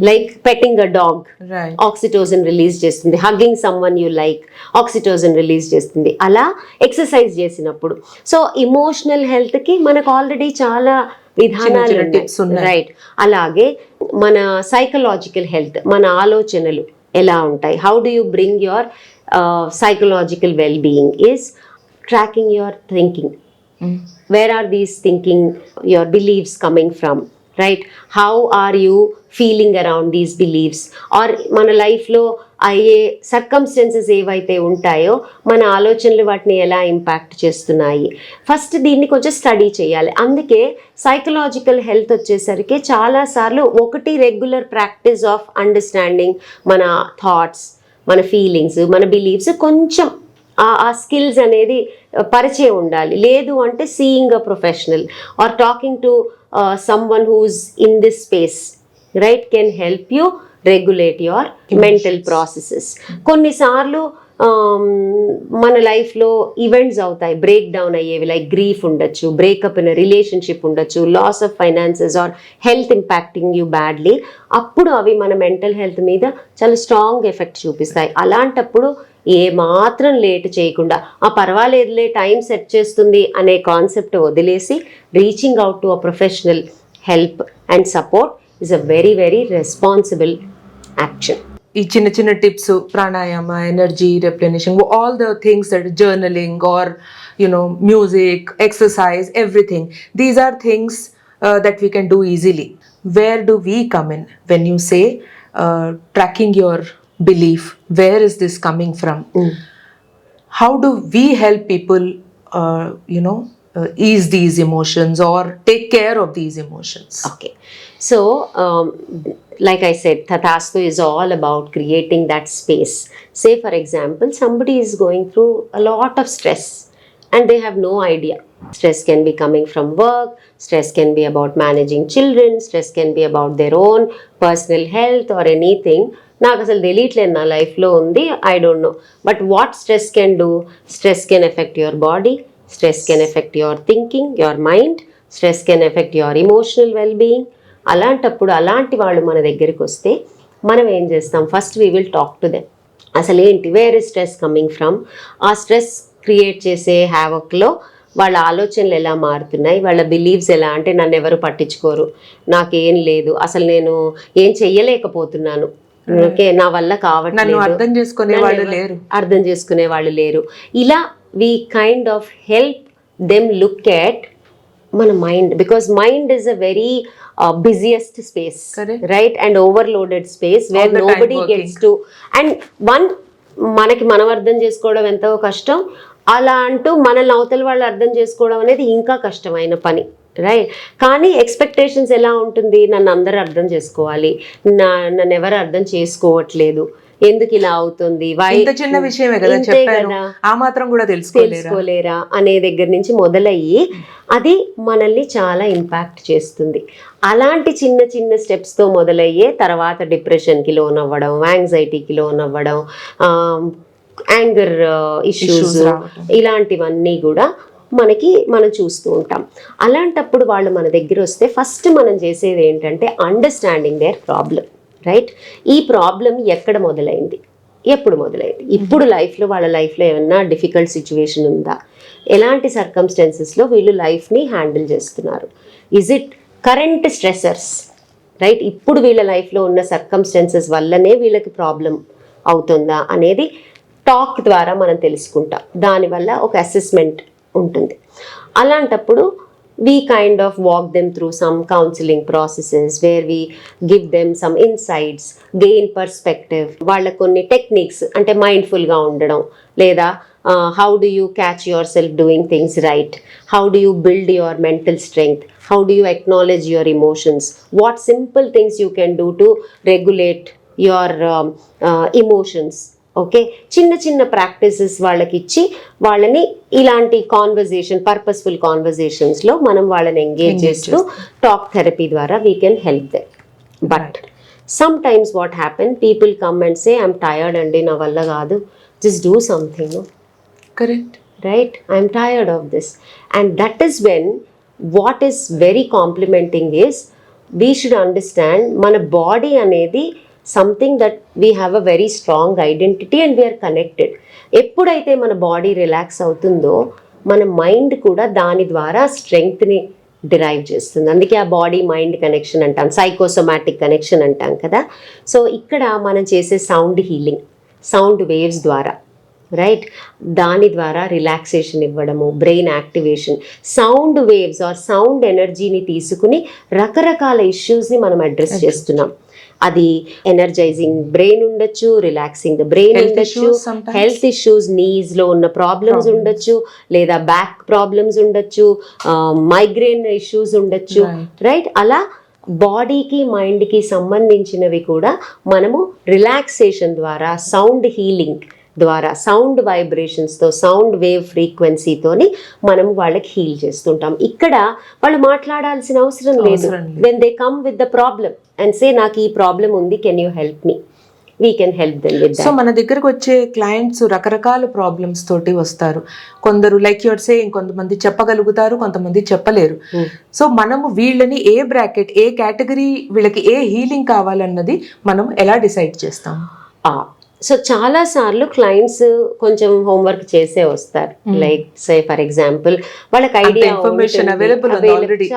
like petting a dog, right, oxytocin release చేస్తుంది, hugging someone you like, oxytocin release చేస్తుంది. అలా exercise చేసినప్పుడు. So emotional health కి మనకు already చాలా విధానాలు ఉన్నాయి, right? అలాగే మన సైకలాజికల్ హెల్త్, మన ఆలోచనలు ఎలా ఉంటాయి, how do you bring your psychological well being is tracking your thinking. Where are these thinking, your beliefs coming from, right? How are you feeling around these beliefs? Or మన లైఫ్లో అయ్యే circumstances ఏవైతే ఉంటాయో మన ఆలోచనలు వాటిని ఎలా ఇంపాక్ట్ చేస్తున్నాయి, ఫస్ట్ దీన్ని కొంచెం స్టడీ చేయాలి. అందుకే సైకలాజికల్ హెల్త్ వచ్చేసరికి చాలాసార్లు ఒకటి రెగ్యులర్ ప్రాక్టీస్ ఆఫ్ అండర్స్టాండింగ్ మన థాట్స్, మన ఫీలింగ్స్, మన బిలీఫ్స్, కొంచెం ఆ స్కిల్స్ అనేది పరిచయం ఉండాలి. లేదు అంటే seeing a professional or talking to someone who's in this space, right, can help you regulate your mental processes. కొన్నిసార్లు మన లైఫ్లో ఈవెంట్స్ అవుతాయి, బ్రేక్ డౌన్ అయ్యేవి, లైక్ గ్రీఫ్ ఉండొచ్చు, బ్రేకప్ ఇన్ రిలేషన్షిప్ ఉండొచ్చు, loss of finances or health impacting you badly. అప్పుడు అవి మన మెంటల్ హెల్త్ మీద చాలా స్ట్రాంగ్ ఎఫెక్ట్ చూపిస్తాయి. అలాంటప్పుడు ఏ మాత్రం లేట్ చేయకుండా, పర్వాలేదులే టైం సెట్ చేస్తుంది అనే కాన్సెప్ట్ వదిలేసి reaching out to a professional help and support is a very responsible action. ఈ చిన్న చిన్న tips, pranayama, energy replenishing, all the things that journaling or music, exercise, everything, these are things that we can do easily. Where do we come in when you say tracking your belief? Where is this coming from? How do we help people ease these emotions or take care of these emotions? Okay, so like I said, Tathastu is all about creating that space. Say for example, somebody is going through a lot of stress and they have no idea. Stress can be coming from work, stress can be about managing children, stress can be about their own personal health or anything. నాకు అసలు తెలియట్లేదు నా లైఫ్లో ఉంది, I don't know. But what stress can do? Stress can affect your body, stress can affect your thinking, your mind, stress can affect your emotional wellbeing. అలాంటప్పుడు అలాంటి వాళ్ళు మన దగ్గరికి వస్తే మనం ఏం చేస్తాం? First we will talk to them. అసలు ఏంటి, where is stress coming from? ఆ స్ట్రెస్ క్రియేట్ చేసే హ్యావక్లో వాళ్ళ ఆలోచనలు ఎలా మారుతున్నాయి, వాళ్ళ బిలీవ్స్ ఎలా, అంటే నన్ను ఎవరు పట్టించుకోరు, నాకేం లేదు, అసలు నేను ఏం చెయ్యలేకపోతున్నాను, ఓకే, నా వల్ల కావట్లేదు, అర్థం చేసుకునే వాళ్ళు లేరు. ఇలా we kind of help them look at మన mind, because mind is a very busiest space, right, and overloaded space where nobody gets to. And మనకి మనం అర్థం చేసుకోవడం ఎంతో కష్టం, అలా అంటూ మనల్ని అవతల వాళ్ళు అర్థం చేసుకోవడం అనేది ఇంకా కష్టమైన పని, రైట్. కానీ ఎక్స్పెక్టేషన్స్ ఎలా ఉంటుంది? నన్ను అందరూ అర్థం చేసుకోవాలి, నన్ను ఎవరు అర్థం చేసుకోవట్లేదు, ఎందుకు ఇలా అవుతుంది, చిన్న విషయమే కదా, ఆ మాత్రం కూడా తెలుసుకోలేరా అనే దగ్గర నుంచి మొదలయ్యి అది మనల్ని చాలా ఇంపాక్ట్ చేస్తుంది. అలాంటి చిన్న చిన్న స్టెప్స్తో మొదలయ్యే తర్వాత డిప్రెషన్కి లోన్ అవ్వడం, యాంగ్జైటీకి లోన్ అవ్వడం, యాంగర్ ఇష్యూస్, ఇలాంటివన్నీ కూడా మనం చూస్తూ ఉంటాం. అలాంటప్పుడు వాళ్ళు మన దగ్గర వస్తే ఫస్ట్ మనం చేసేది ఏంటంటే అండర్స్టాండింగ్ దేర్ ప్రాబ్లం, రైట్. ఈ ప్రాబ్లం ఎక్కడ మొదలైంది, ఎప్పుడు మొదలైంది, ఇప్పుడు లైఫ్లో వాళ్ళ లైఫ్లో ఏమన్నా డిఫికల్ట్ సిచ్యువేషన్ ఉందా, ఎలాంటి సర్కమ్స్టాన్సెస్లో వీళ్ళు లైఫ్ని హ్యాండిల్ చేస్తున్నారు, is it current stressors, right, ఇప్పుడు వీళ్ళ లైఫ్లో ఉన్న సర్కమ్స్టాన్సెస్ వల్లనే వీళ్ళకి ప్రాబ్లం అవుతుందా అనేది టాక్ ద్వారా మనం తెలుసుకుంటాం. దానివల్ల ఒక అసెస్మెంట్ ఉంటుంది. అలాంటప్పుడు we kind of walk them through some counseling processes where we give them some insights, gain perspective, వాళ్ళ కొన్ని టెక్నిక్స్, అంటే మైండ్ఫుల్గా ఉండడం, లేదా how do you catch yourself doing things right, how do you build your mental strength, how do you acknowledge your emotions, what simple things you can do to regulate your emotions. Okay, చిన్న చిన్న practices వాళ్ళకి ఇచ్చి వాళ్ళని ఇలాంటి purposeful కాన్వర్జేషన్స్లో మనం వాళ్ళని engage చేస్తూ talk therapy ద్వారా we can help them. But sometimes what happen, people come and say I'm tired అండి, నా వల్ల కాదు, just do something, correct, right, I'm tired of this. And that is when what is very complimenting is we should understand మన body అనేది something that we have a very strong identity and we're connected. ఎప్పుడైతే మన body relax అవుతుందో మన mind కూడా దాని ద్వారా స్ట్రెంగ్త్ని derive చేస్తుంది. అందుకే ఆ బాడీ మైండ్ కనెక్షన్ అంటాం, సైకోసోమాటిక్ కనెక్షన్ అంటాం కదా. సో ఇక్కడ మనం చేసే సౌండ్ హీలింగ్, సౌండ్ వేవ్స్ ద్వారా, రైట్, దాని ద్వారా రిలాక్సేషన్ ఇవ్వడము, brain activation, sound waves or sound ఎనర్జీని తీసుకుని రకరకాల ఇష్యూస్ని మనం అడ్రస్ చేస్తున్నాం. అది ఎనర్జైజింగ్ బ్రెయిన్ ఉండొచ్చు, రిలాక్సింగ్ ద బ్రెయిన్ ఉండొచ్చు, హెల్త్ ఇష్యూస్, నీస్ లో ఉన్న ప్రాబ్లమ్స్ ఉండొచ్చు, లేదా బ్యాక్ ప్రాబ్లమ్స్ ఉండొచ్చు, మైగ్రేన్ ఇష్యూస్ ఉండొచ్చు, రైట్. అలా బాడీకి మైండ్కి సంబంధించినవి కూడా మనము రిలాక్సేషన్ ద్వారా, సౌండ్ హీలింగ్ ద్వారా, సౌండ్ వైబ్రేషన్స్తో, సౌండ్ వేవ్ ఫ్రీక్వెన్సీతోని మనం వాళ్ళకి హీల్ చేస్తుంటాం. ఇక్కడ వాళ్ళు మాట్లాడాల్సిన అవసరం లేదు. When they come with the problem and say నాకు ఈ ప్రాబ్లం ఉంది, can you help me, we can help them with that. So మన దగ్గరకు వచ్చే క్లయింట్స్ రకరకాల ప్రాబ్లమ్స్ తోటి వస్తారు. కొందరు లైక్ యువర్ సేయింగ్, కొంతమంది చెప్పగలుగుతారు, కొంతమంది చెప్పలేరు. సో మనము వీళ్ళని ఏ బ్రాకెట్, ఏ కేటగిరీ, వీళ్ళకి ఏ హీలింగ్ కావాలన్నది మనం ఎలా డిసైడ్ చేస్తాం? సో చాలా సార్లు క్లయింట్స్ కొంచెం హోంవర్క్ చేసే వస్తారు. లైక్ సే ఫర్ ఎగ్జాంపుల్ వాళ్ళకి ఐడియా ఇన్ఫర్మేషన్ అవైలబుల్ ఉంది ఆల్రెడీ,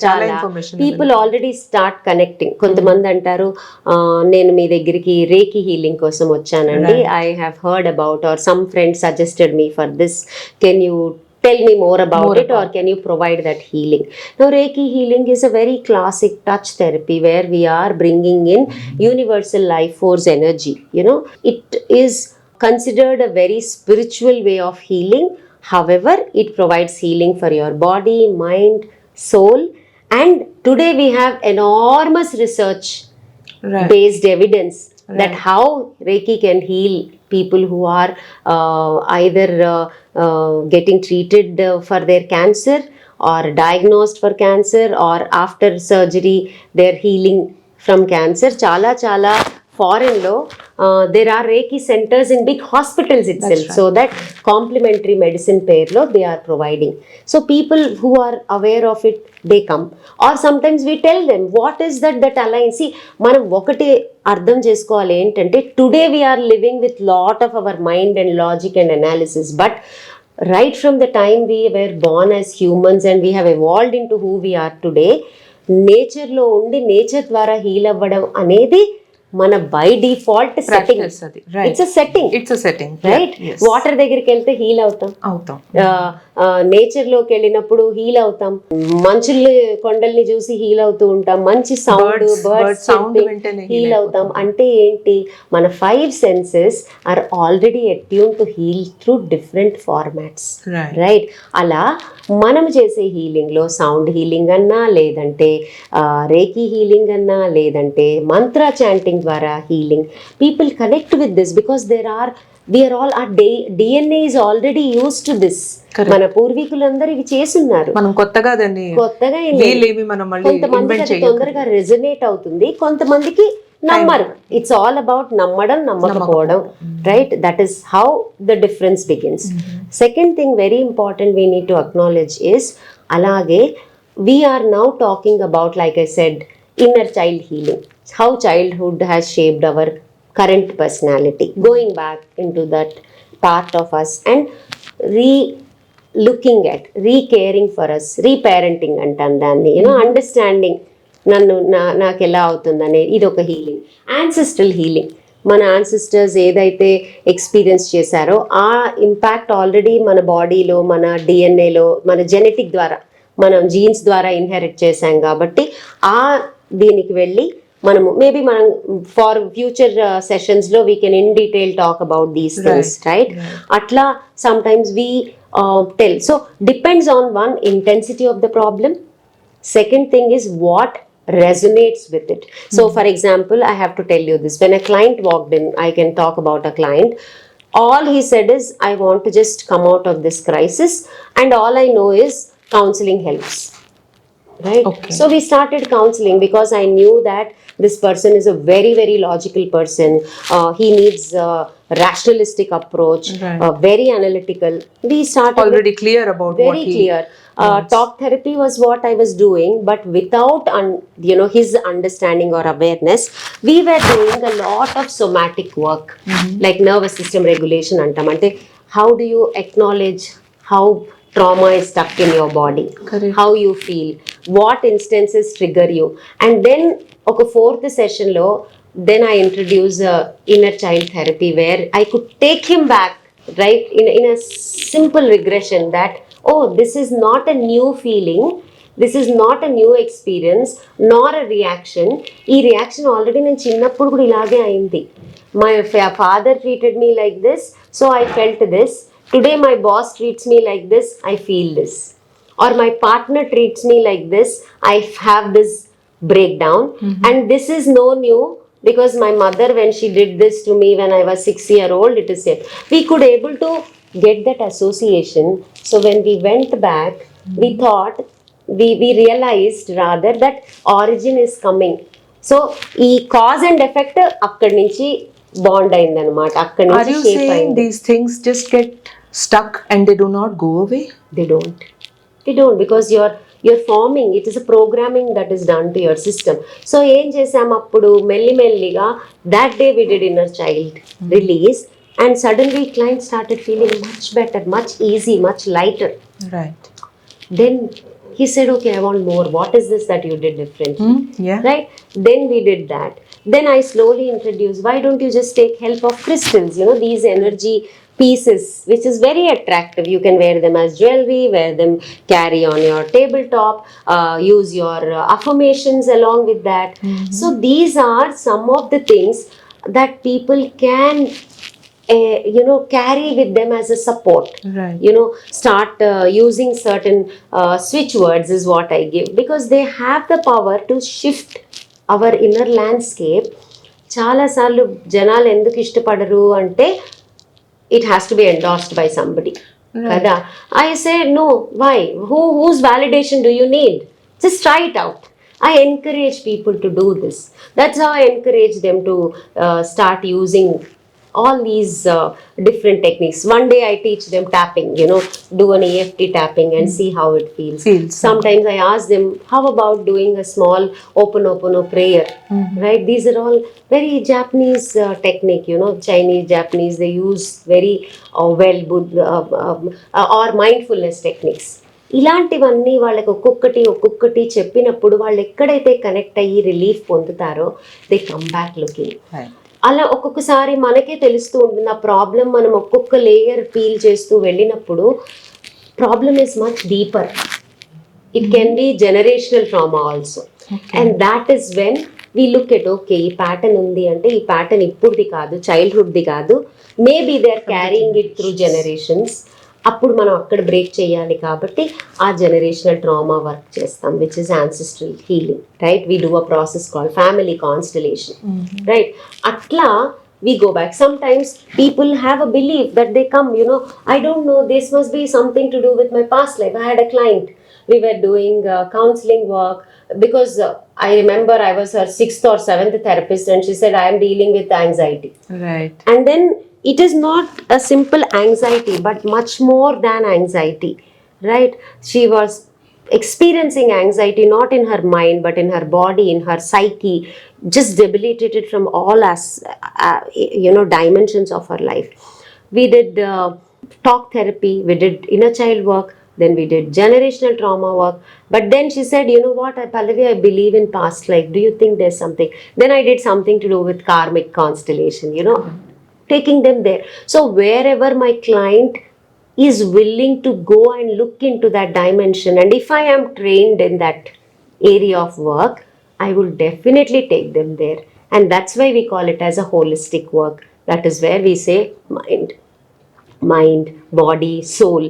చాలా information people already start connecting. కొంతమంది అంటారు నేను మీ దగ్గరికి రేకి హీలింగ్ కోసం వచ్చానండి, I have heard about or some friends suggested me for this, can you tell me more about it or can you provide that healing? Now Reiki healing is a very classic touch therapy where we are bringing in universal life force energy. You know, it is considered a very spiritual way of healing. However, it provides healing for your body, mind, soul, and today we have enormous research based evidence that how Reiki can heal people who are either getting treated for their cancer or diagnosed for cancer or after surgery they're healing from cancer. Chala foreign lo there are Reiki centers in big hospitals itself. So that complementary medicine pair lo they are providing. So people who are aware of it, they come, or sometimes we tell them what is that aligns. See, మనం ఒకటి అర్థం చేసుకోవాలి ఏంటంటే today we're living with lot of our mind and logic and analysis, but right from the time we were born as humans and we have evolved into who we are today, nature లో ఉండి nature ద్వారా heal అవ్వడం అనేది మన by default setting. It's a setting right. Water దగ్గరికి వెళ్తే heal అవుతాం, nature లోకి వెళ్ళినప్పుడు హీల్ అవుతాం, మంచుల్ని కొండల్ని చూసి హీల్ అవుతూ ఉంటాం, మంచి సౌండ్ బర్డ్స్ హీల్ అవుతాం. అంటే ఏంటి, మన 5 senses are already attune to heal through different formats, right? అలా మనం చేసే హీలింగ్ లో సౌండ్ హీలింగ్ అన్నా, లేదంటే రేకి హీలింగ్ అన్నా, లేదంటే మంత్ర చాంటింగ్ ద్వారా healing, people connect with this because we are all, our DNA is already used to this. మన పూర్వీకులందరూ ఇవి చేసున్నారు, మనం కొత్తగా కొంతమందికి అది తొందరగా రెజనేట్ అవుతుంది, కొంతమందికి నమ్మరు. ఇట్స్ ఆల్ అబౌట్ నమ్మడం, నమ్మకపోవడం, right? That is how the difference begins. Second thing very important we need to acknowledge is, అలాగే we are now talking about, like I said, inner child healing, how childhood has shaped our current personality, going back into that part of us and looking at, caring for us, reparenting అంటాం దాన్ని, understanding నాకు ఎలా అవుతుందనే ఇది ఒక healing. Ancestral healing, మన ancestors ఏదైతే experience చేశారో ఆ ఇంపాక్ట్ ఆల్రెడీ మన బాడీలో, మన డిఎన్ఏలో, మన జెనెటిక్ ద్వారా, మనం జీన్స్ ద్వారా ఇన్హెరిట్ చేశాం కాబట్టి ఆ దీనికి వెళ్ళి మనము మేబీ మనం ఫార్ ఫ్యూచర్ సెషన్స్ లో we can in detail talk about these things, right? అట్లా sometimes we tell. So depends on one, intensity of the problem. Second thing is what resonates with it. So for example, I have to tell you this, when a client walked in, I can talk about a client, all he said is, I want to just come out of this crisis and all I know is counseling helps, right? Okay. So we started counseling because I knew that this person is a very, very logical person. He needs a rationalistic approach, very analytical. We started already clear about very clear. Talk therapy was what I was doing, but without his understanding or awareness, we were doing a lot of somatic work, like nervous system regulation antam. Ante how do you acknowledge how trauma is stuck in your body? Correct. How you feel, what instances trigger you, and then oka fourth session lo then I introduce inner child therapy where I could take him back, right, in a simple regression that, oh, this is not a new feeling, this is not a new experience nor a reaction. Ee reaction already నేను చిన్నప్పుడు కూడా ఇలాగే అయింది. My father treated me like this, so I felt this. Today my boss treats me like this, I feel this. Or my partner treats me like this, I have this breakdown. And this is no new because my mother, when she did this to me when I was 6-year-old, it is same. We could able to get that association. So when we went back, we thought, we realized rather that origin is coming. So ఈ cause and effect అక్కడి నుంచి bond అయింది అనమాట, అక్కడి నుంచి shape అయింది. These things just get stuck and they do not go away? They don't because you're forming, it is a programming that is done to your system. So ఏం చేసాం అప్పుడు మెల్లిమెల్లిగా that day we did inner child release, and suddenly client started feeling much better, much easy, much lighter. Right. Then he said, okay, I want more. What is this that you did differently? Yeah. Right? Then we did that. Then I slowly introduced, why don't you just take help of crystals, these energy pieces, which is very attractive. You can wear them as jewelry, wear them, carry on your tabletop, use your affirmations along with that. So these are some of the things that people can carry with them as a support. Right. Start using certain switch words is what I give, because they have the power to shift our inner landscape. చాలాసార్లు జనాలు ఎందుకు ఇష్టపడరు అంటే it has to be endorsed by somebody. Kada. I say, no, why? Whose validation do you need? Just try it out. I encourage people to do this. That's how I encourage them to start using all these different techniques. One day I teach them tapping, do an EFT tapping and see how it feels. Sometimes I ask them, how about doing a small Ho'oponopono prayer? Right? These are all very Japanese technique, Chinese, Japanese, they use very or mindfulness techniques. ఇలాంటివన్నీ వాళ్ళకి ఒక్కొక్కటి చెప్పినప్పుడు వాళ్ళు ఎక్కడైతే connect అయ్యి relief పొందుతారో they come back looking. అలా ఒక్కొక్కసారి మనకే తెలుస్తూ ఉంటుంది ఆ ప్రాబ్లం. మనం ఒక్కొక్క లేయర్ పీల్ చేస్తూ వెళ్ళినప్పుడు problem is much deeper. It can be generational trauma also. And that is when we look at, okay ఈ ప్యాటర్న్ ఉంది అంటే ఈ ప్యాటర్న్ ఇప్పుడుది కాదు, చైల్డ్హుడ్ది కాదు, maybe they are carrying it through generations. అప్పుడు మనం అక్కడ బ్రేక్ చేయాలి. కాబట్టి ఆ జనరేషనల్ ట్రామా వర్క్ చేస్తాం, which is ancestral healing. Right? We do a process called family constellation. Right? అట్లా we go back. Sometimes people have a belief that they come, I don't know, this must be something to do with my past life. I had a client, we were doing counseling work, because I remember I was her 6th or 7th therapist, and she said, I am dealing with anxiety. Right. And then it is not a simple anxiety, but much more than anxiety. Right? She was experiencing anxiety not in her mind but in her body, in her psyche, just debilitated from all dimensions of her life. We did talk therapy, we did inner child work, then we did generational trauma work. But then she said, what, Pallavi, I believe in past life. Do you think there's something? Then I did something to do with karmic constellation, taking them there. So wherever my client is willing to go and look into that dimension, and if I am trained in that area of work, I will definitely take them there. And that's why we call it as a holistic work. That is where we say mind, body, soul.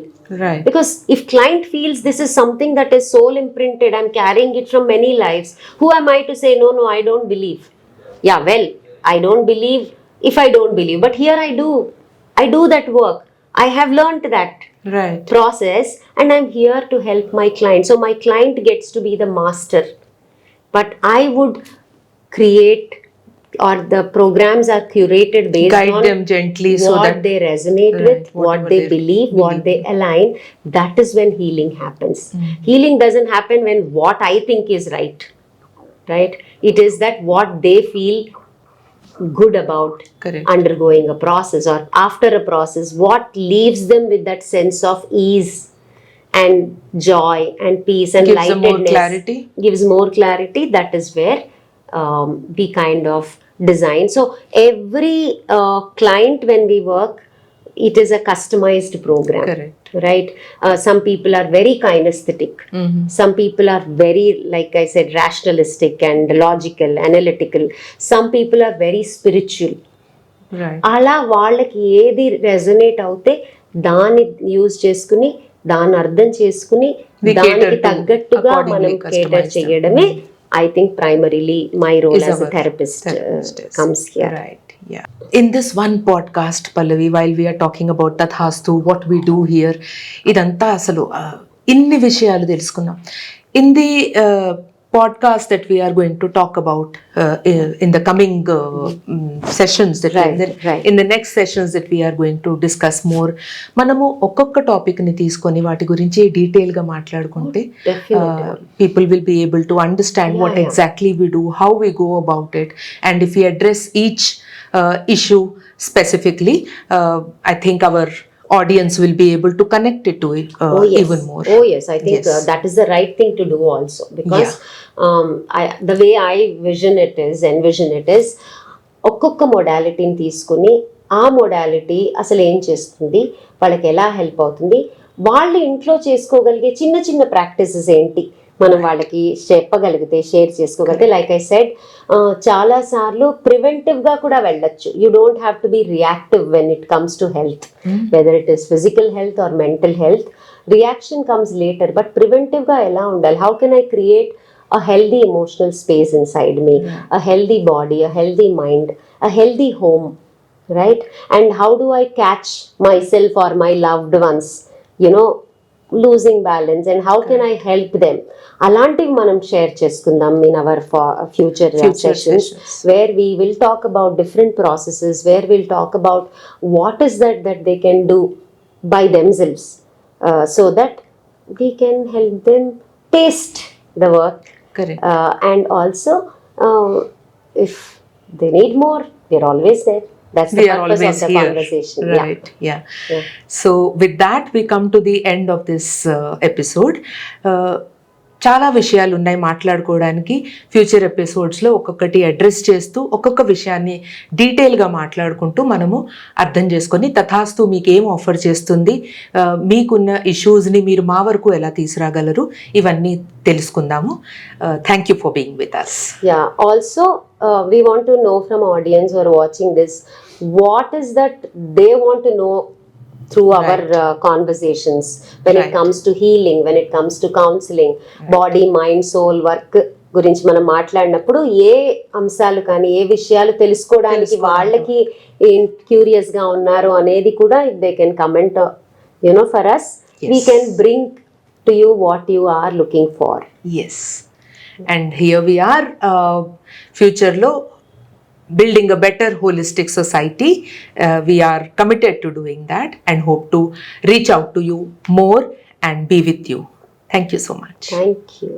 Right. Because if client feels this is something that is soul imprinted, I'm carrying it from many lives, who am I to say, no, I don't believe? Yeah, well, I don't believe if I don't believe. But here I do that work. I have learned that process, and I'm here to help my client. So my client gets to be the master. But I would create, or the programs are curated based guide on them gently what so that they resonate with, what they believe, what they align. That is when healing happens. Healing doesn't happen when what I think is right. It is that what they feel good about undergoing a process, or after a process, what leaves them with that sense of ease and joy and peace and gives lightness. Gives more clarity. That is where we kind of design. So every client, when we work, it is a customized program. Right? Some people are very kinesthetic. Some people are very, like I said, rationalistic and logical, analytical. Some people are very spiritual. అలా వాళ్ళకి ఏది resonate అవుతే దాన్ని use చేసుకుని, దాన్ని అర్థం చేసుకుని, దానికి తగ్గట్టుగా మనం కేటర్ చేయడమే, I think primarily my role as a therapist comes here. Right. Yeah. In this one podcast, Pallavi, while we are talking about Tathastu, what we do here, idanta asalu inni vishayalu telusukunnam. In the podcast that we are going to talk about in the coming sessions that Right. in the next sessions that we are going to discuss more. మనము ఒక్కొక్క topic ని తీసుకొని వాటి గురించి detail గా మాట్లాడుకుంటే people will be able to understand what exactly we do, how we go about it, and if we address each issue specifically, I think our audience will be able to connect it to it even more. Oh yes, I think that is the right thing to do also, because the way I envision it is ఒక్కొక్క మొడాలిటీని తీసుకుని ఆ modality అసలు ఏం చేస్తుంది, వాళ్ళకి ఎలా help అవుతుంది, వాళ్ళు ఇంట్లో చేసుకోగలిగే చిన్న చిన్న ప్రాక్టీసెస్ ఏంటి మనం వాళ్ళకి చెప్పగలిగితే, షేర్ చేసుకోగలిగితే, లైక్ ఐ సెడ్ చాలాసార్లు ప్రివెంటివ్గా కూడా వెళ్ళొచ్చు. You don't have to be reactive when it comes to health, whether it is physical health or mental health. Reaction comes later, but ప్రివెంటివ్గా ఎలా ఉండాలి, how can I create a healthy emotional space inside me, a healthy body, a healthy mind, a healthy home, right? And how do I catch myself or my loved ones, losing balance, and how can I help them? Alantivi manam share cheskundam in our future sessions, where we will talk about different processes, where we'll talk about what is that they can do by themselves, so that we can help them taste the work. Correct. And also if they need more, we're always there. That's the purpose of the conversation. Right. Yeah. So with that we come to the end of this episode. చాలా విషయాలు ఉన్నాయి మాట్లాడుకోవడానికి. Future ఎపిసోడ్స్లో ఒక్కొక్కటి address చేస్తూ ఒక్కొక్క విషయాన్ని డీటెయిల్గా మాట్లాడుకుంటూ మనము అర్థం చేసుకొని తథాస్తు మీకు ఏం ఆఫర్ చేస్తుంది, మీకున్న ఇష్యూస్ని మీరు మా వరకు ఎలా తీసుకురాగలరు, ఇవన్నీ తెలుసుకుందాము. Thank you for being with us. Yeah, also we want to know from audience who are watching this, what is that they want to know through our conversations when it comes to healing, when it comes to counseling, body, mind, soul work గురించి మనం మాట్లాడినప్పుడు ఏ అంశాలు కానీ ఏ విషయాలు తెలుసుకోవడానికి వాళ్ళకి curious గా ఉన్నారు అనేది కూడా they can comment, for us we can bring to you what you are looking for. Yes, and here we are ఫ్యూచర్లో building a better holistic society. We are committed to doing that and hope to reach out to you more and be with you. Thank you so much. Thank you.